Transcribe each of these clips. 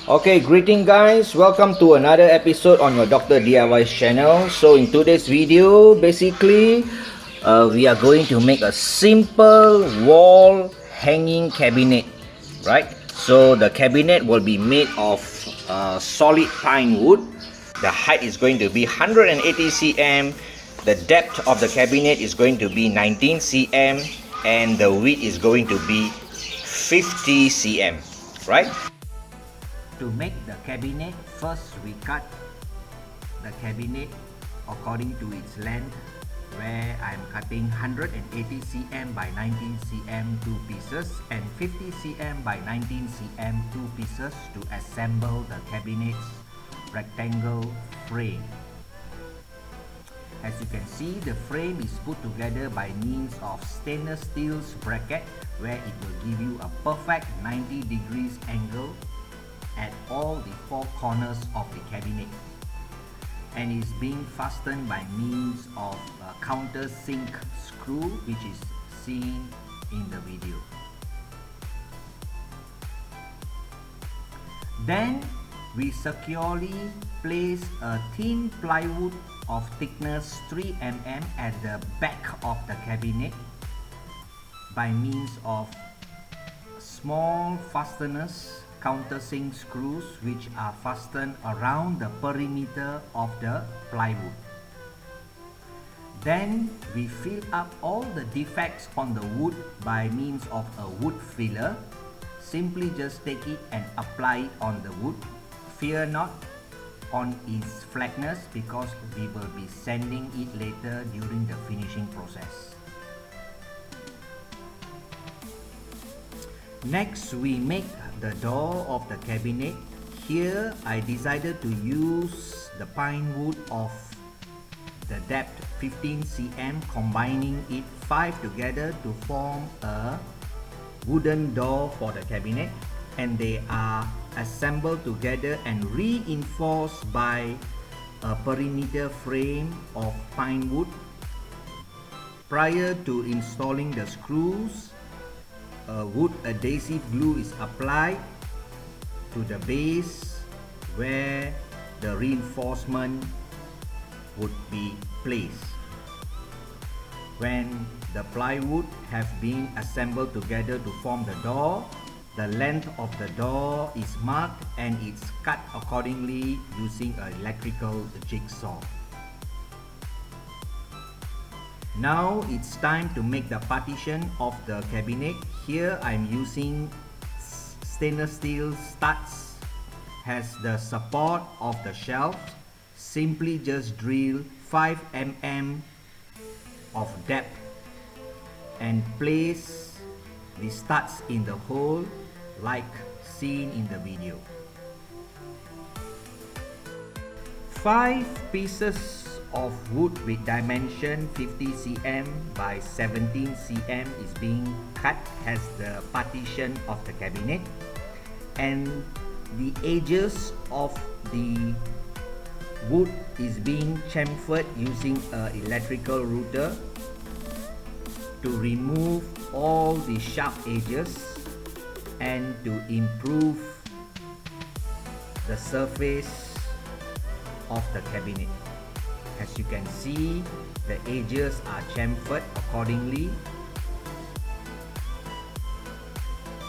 Okay, greeting guys. Welcome to another episode on your Dr. DIY channel. So in today's video, basically, we are going to make a simple wall hanging cabinet, right? So the cabinet will be made of solid pine wood. The height is going to be 180 cm. The depth of the cabinet is going to be 19 cm, and the width is going to be 50 cm, right? To make the cabinet, first we cut the cabinet according to its length, where I'm cutting 180 cm by 19 cm 2 pieces and 50 cm by 19 cm 2 pieces to assemble the cabinet's rectangle frame. As you can see, the frame is put together by means of stainless steel bracket, where it will give you a perfect 90 degrees angle at all the four corners of the cabinet, and is being fastened by means of a countersink screw, which is seen in the video. Then we securely place a thin plywood of thickness 3 mm at the back of the cabinet by means of small fasteners, countersink screws, which are fastened around the perimeter of the plywood. Then we fill up all the defects on the wood by means of a wood filler. Simply just take it and apply it on the wood. Fear not on its flatness, because we will be sanding it later during the finishing process. Next, we make the door of the cabinet. Here I decided to use the pine wood of the depth 15 cm, combining it 5 together to form a wooden door for the cabinet, and they are assembled together and reinforced by a perimeter frame of pine wood. Prior to installing the screws, a wood adhesive glue is applied to the base where the reinforcement would be placed. When the plywood have been assembled together to form the door, the length of the door is marked and it's cut accordingly using an electrical jigsaw. Now it's time to make the partition of the cabinet. Here I'm using stainless steel studs as the support of the shelf. Simply just drill 5 mm of depth and place the studs in the hole like seen in the video. 5 pieces of wood with dimension 50 cm by 17 cm is being cut as the partition of the cabinet, and the edges of the wood is being chamfered using an electrical router to remove all the sharp edges and to improve the surface of the cabinet. As you can see, the edges are chamfered accordingly.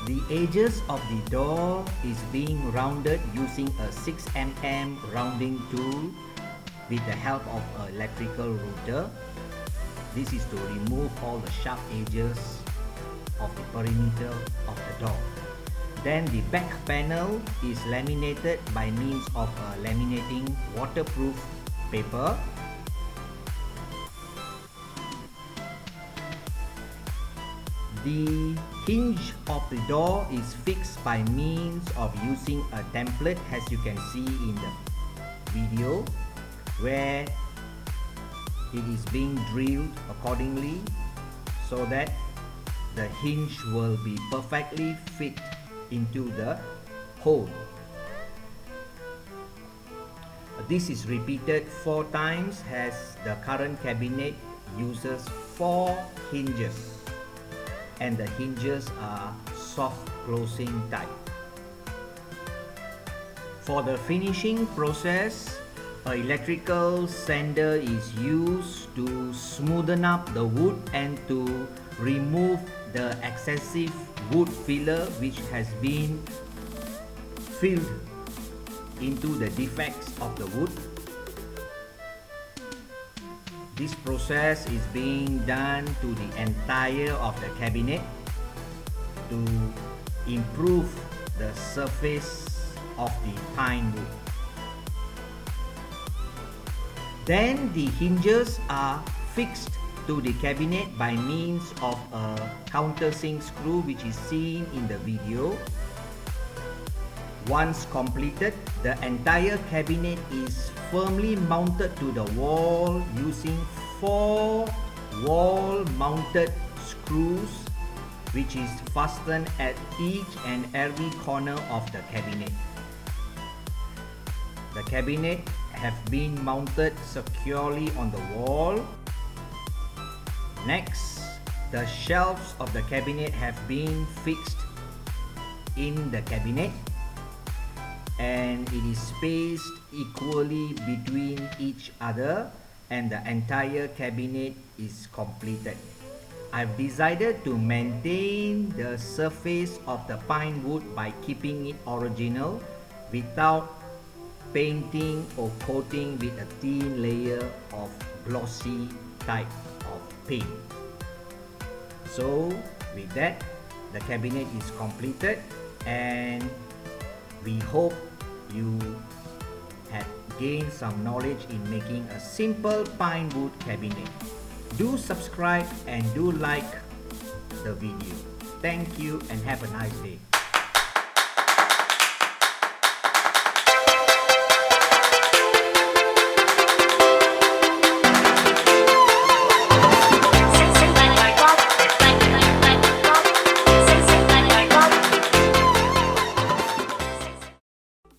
The edges of the door is being rounded using a 6 mm rounding tool with the help of an electrical router. This is to remove all the sharp edges of the perimeter of the door. Then the back panel is laminated by means of a laminating waterproof paper. The hinge of the door is fixed by means of using a template, as you can see in the video, where it is being drilled accordingly so that the hinge will be perfectly fit into the hole. This is repeated 4 times as the current cabinet uses 4 hinges, and the hinges are soft closing type. For the finishing process, an electrical sander is used to smoothen up the wood and to remove the excessive wood filler which has been filled into the defects of the wood. This process is being done to the entire of the cabinet to improve the surface of the pine wood. Then the hinges are fixed to the cabinet by means of a countersink screw which is seen in the video. Once completed, the entire cabinet is firmly mounted to the wall using 4 wall-mounted screws which is fastened at each and every corner of the cabinet. The cabinet have been mounted securely on the wall. Next, the shelves of the cabinet have been fixed in the cabinet and it is spaced equally between each other and the entire cabinet is completed. I've decided to maintain the surface of the pine wood by keeping it original without painting or coating with a thin layer of glossy type of paint. So with that, the cabinet is completed and we hope you had gained some knowledge in making a simple pine wood cabinet. Do subscribe and do like the video. Thank you and have a nice day.